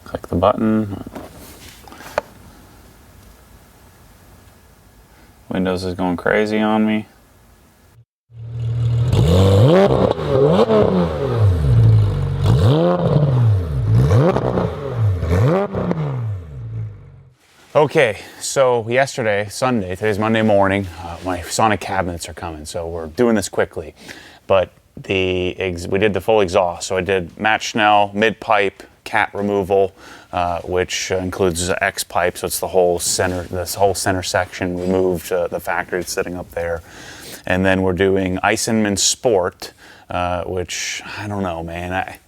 Click the button. Windows is going crazy on me. Okay, so yesterday, Sunday, today's Monday morning, my sonic cabinets are coming, so we're doing this quickly. But we did the full exhaust, so I did match Snell, mid-pipe, cat removal, which includes X pipe, so it's the whole center, this whole center section removed, the factory that's sitting up there. And then we're doing Eisenman Sport, which, I don't know, man.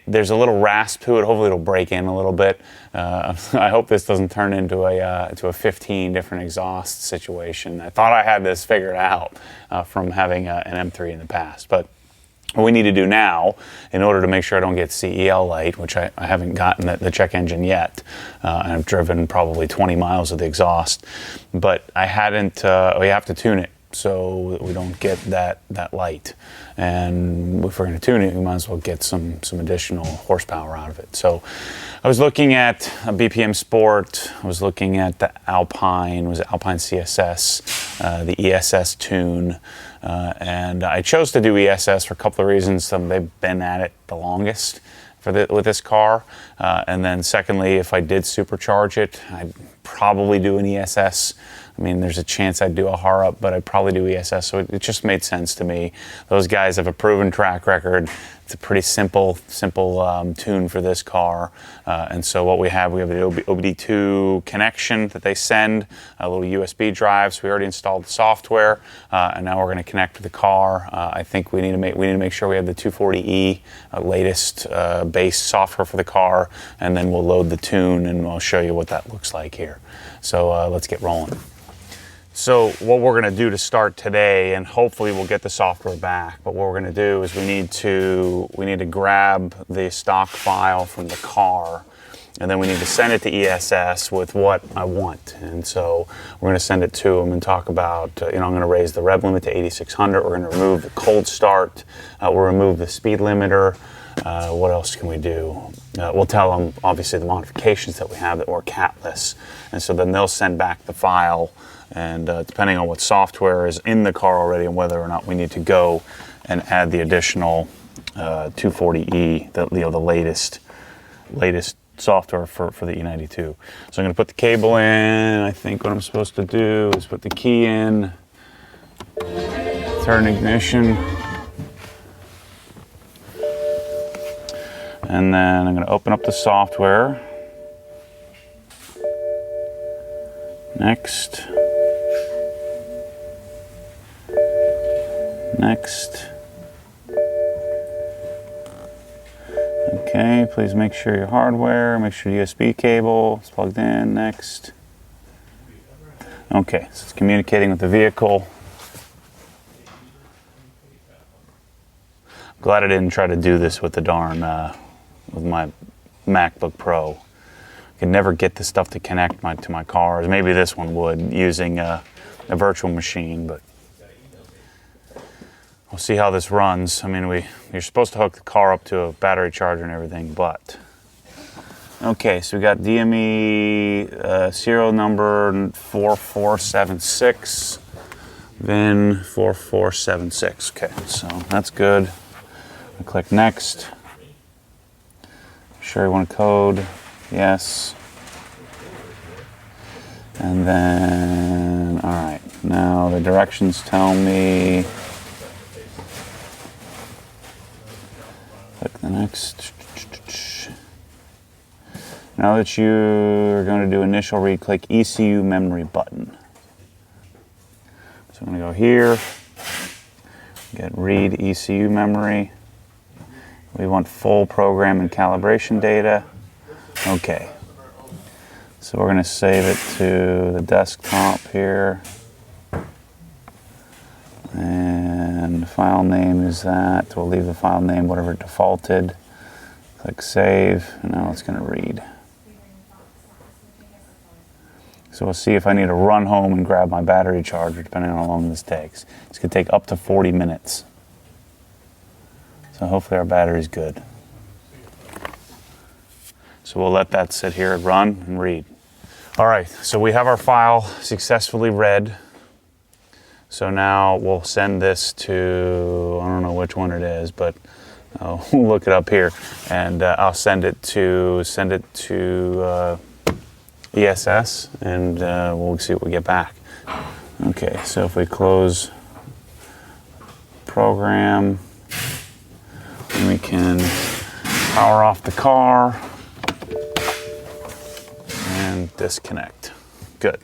There's a little rasp to it. Hopefully it'll break in a little bit. I hope this doesn't turn into a 15 different exhaust situation. I thought I had this figured out from having an M3 in the past. But what we need to do now, in order to make sure I don't get CEL light, which I haven't gotten the check engine yet, and I've driven probably 20 miles of the exhaust, but I hadn't, we have to tune it so that we don't get that light. And if we're going to tune it, we might as well get some additional horsepower out of it. So I was looking at a BPM Sport, I was looking at the Alpine, Alpine CSS, the ESS tune, and I chose to do ESS for a couple of reasons. They've been at it the longest with this car, and then secondly, if I did supercharge it, I'd probably do an ESS. I mean, there's a chance I'd do a Harup, but I'd probably do ESS, so it just made sense to me. Those guys have a proven track record. It's a pretty simple tune for this car. And so what we have the OBD2 connection that they send, a little USB drive. So we already installed the software, and now we're going to connect to the car. I think we need to make sure we have the 240E latest base software for the car, and then we'll load the tune, and I'll show you what that looks like here. So let's get rolling. So what we're going to do to start today, and hopefully we'll get the software back, but what we're going to do is we need to grab the stock file from the car, and then we need to send it to ESS with what I want. And so we're going to send it to them and talk about, I'm going to raise the rev limit to 8,600. We're going to remove the cold start. We'll remove the speed limiter. What else can we do? We'll tell them, obviously, the modifications that we have that we're catless. And so then they'll send back the file, and depending on what software is in the car already and whether or not we need to go and add the additional 240E, the latest software for the E92. So I'm going to put the cable in. I think what I'm supposed to do is put the key in, turn ignition, and then I'm going to open up the software. Next. Okay, please make sure your hardware, make sure the USB cable is plugged in. Next. Okay, so it's communicating with the vehicle. I'm glad I didn't try to do this with the darn, with my MacBook Pro. I could never get the stuff to connect to my cars. Maybe this one would, using a virtual machine, but we'll see how this runs. I mean, you're supposed to hook the car up to a battery charger and everything, but. Okay, so we got DME serial number 4476, VIN 4476. Okay, so that's good. I click next. Sure you want a code? Yes. And then, all right, now the directions tell me, click the next. Now that you're going to do initial read, click ECU memory button. So I'm going to go here, get read ECU memory. We want full program and calibration data. Okay. So we're going to save it to the desktop here. And the file name is that. We'll leave the file name whatever it defaulted. Click save, and now it's going to read. So we'll see if I need to run home and grab my battery charger, depending on how long this takes. It's going to take up to 40 minutes. So hopefully our battery's good. So we'll let that sit here and run and read. All right, so we have our file successfully read. So now we'll send this to, I don't know which one it is, but we'll look it up here, and I'll send it to ESS, and we'll see what we get back. Okay, so if we close program, we can power off the car and disconnect. Good.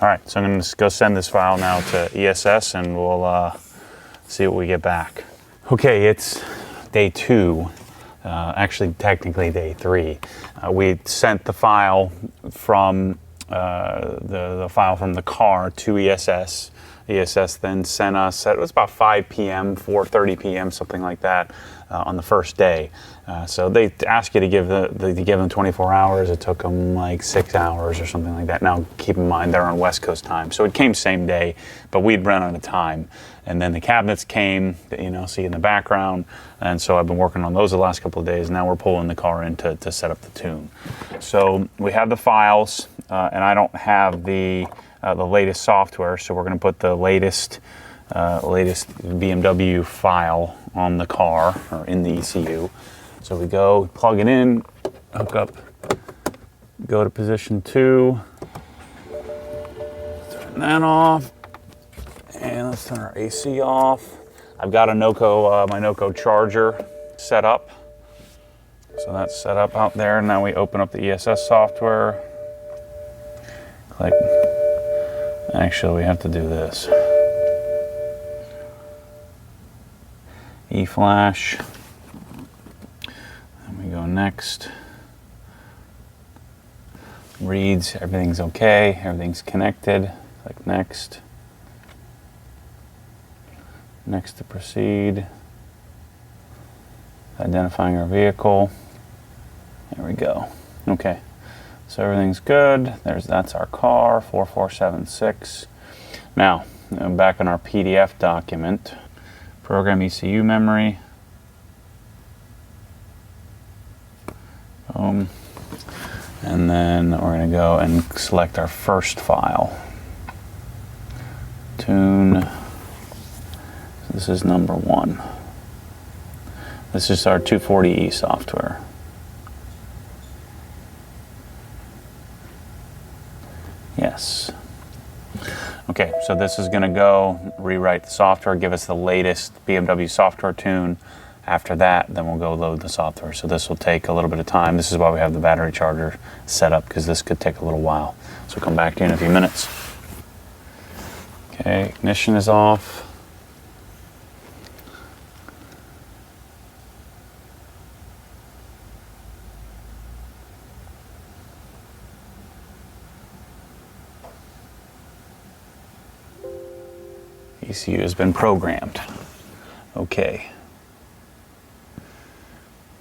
All right, so I'm going to go send this file now to ESS, and we'll see what we get back. Okay, it's day 2, actually technically day 3. We sent the file from the file from the car to ESS. ESS then sent us, it was about 5 p.m., 4:30 p.m., something like that, on the first day. So they ask you to give them 24 hours. It took them like 6 hours or something like that. Now, keep in mind, they're on West Coast time. So it came same day, but we'd run out of time. And then the cabinets came, see in the background. And so I've been working on those the last couple of days. Now we're pulling the car in to set up the tune. So we have the files, and I don't have the latest software, so we're going to put the latest BMW file on the car, or in the ECU. So we go, plug it in, hook up, go to position 2, turn that off, and let's turn our AC off. I've got a NOCO, my NOCO charger set up. So that's set up out there. Now we open up the ESS software, click. Actually, we have to do this. E-flash. And we go next. Reads, everything's okay, everything's connected. Click next. Next to proceed. Identifying our vehicle. There we go. Okay. So everything's good. That's our car, 4476. Now, back in our PDF document, program ECU memory. Boom. And then we're going to go and select our first file. Tune. This is number 1. This is our 240E software. Yes. Okay, so this is going to go rewrite the software, give us the latest BMW software tune. After that, then we'll go load the software. So this will take a little bit of time. This is why we have the battery charger set up, because this could take a little while. So we'll come back to you in a few minutes. Okay, ignition is off. ECU has been programmed. Okay.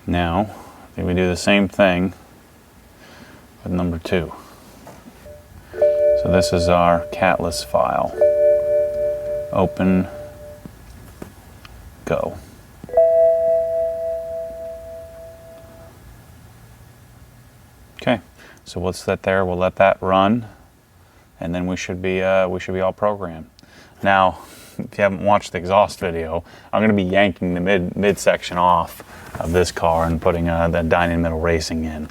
Now, I think we do the same thing with number 2. So this is our catless file. Open, go. Okay, so we'll set there. We'll let that run, and then we should be all programmed. Now, if you haven't watched the exhaust video, I'm going to be yanking the midsection off of this car and putting the Dynamic Racing in.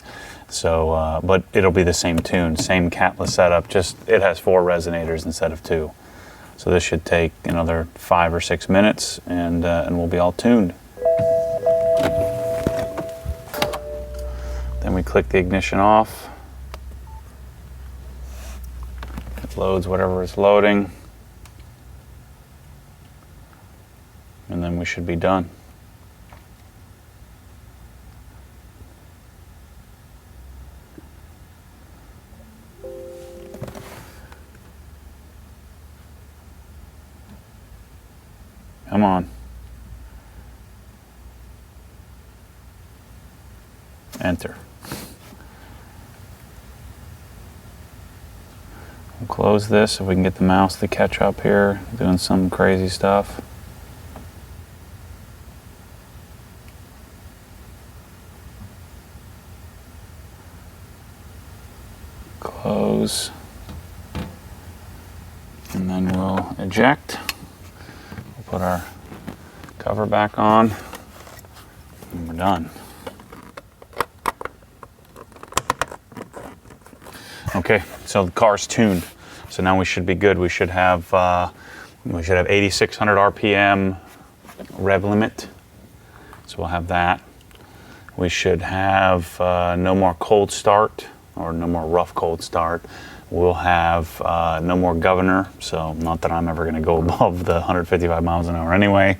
So, but it'll be the same tune, same catless setup. Just it has 4 resonators instead of 2. So this should take another 5 or 6 minutes, and we'll be all tuned. Then we click the ignition off. It loads whatever it's loading. And then we should be done. Come on. Enter. We'll close this if we can get the mouse to catch up here, doing some crazy stuff. hose. And then we'll eject. We'll put our cover back on, and we're done. Okay, so the car's tuned. So now we should be good. We should have 8,600 RPM rev limit. So we'll have that. We should have no more cold start, or no more rough cold start. We'll have no more governor, so not that I'm ever going to go above the 155 miles an hour anyway.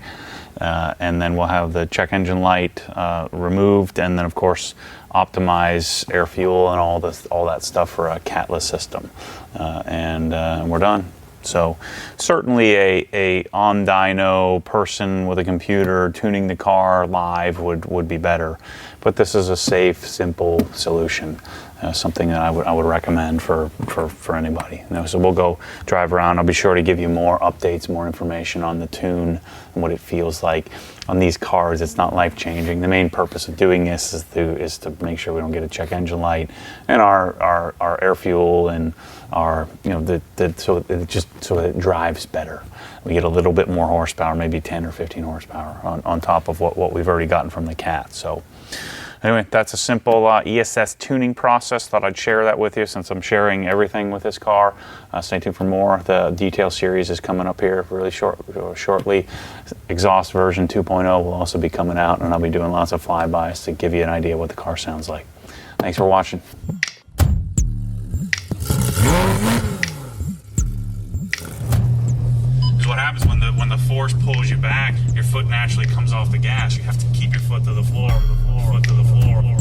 And then we'll have the check engine light removed, and then of course optimize air fuel and all that stuff for a catless system, and we're done. So certainly a on dyno person with a computer tuning the car live would be better, but this is a safe, simple solution. Something that I would recommend for anybody. So we'll go drive around. I'll be sure to give you more updates, more information on the tune and what it feels like. On these cars, it's not life-changing. The main purpose of doing this is to make sure we don't get a check engine light, and our air fuel and our so it drives better. We get a little bit more horsepower, maybe 10 or 15 horsepower on top of what we've already gotten from the Cat. So. Anyway, that's a simple ESS tuning process. Thought I'd share that with you since I'm sharing everything with this car. Stay tuned for more. The detail series is coming up here really shortly. Exhaust version 2.0 will also be coming out, and I'll be doing lots of flybys to give you an idea what the car sounds like. Thanks for watching. What happens when the force pulls you back, your foot naturally comes off the gas. You have to keep your foot to the floor, to the floor.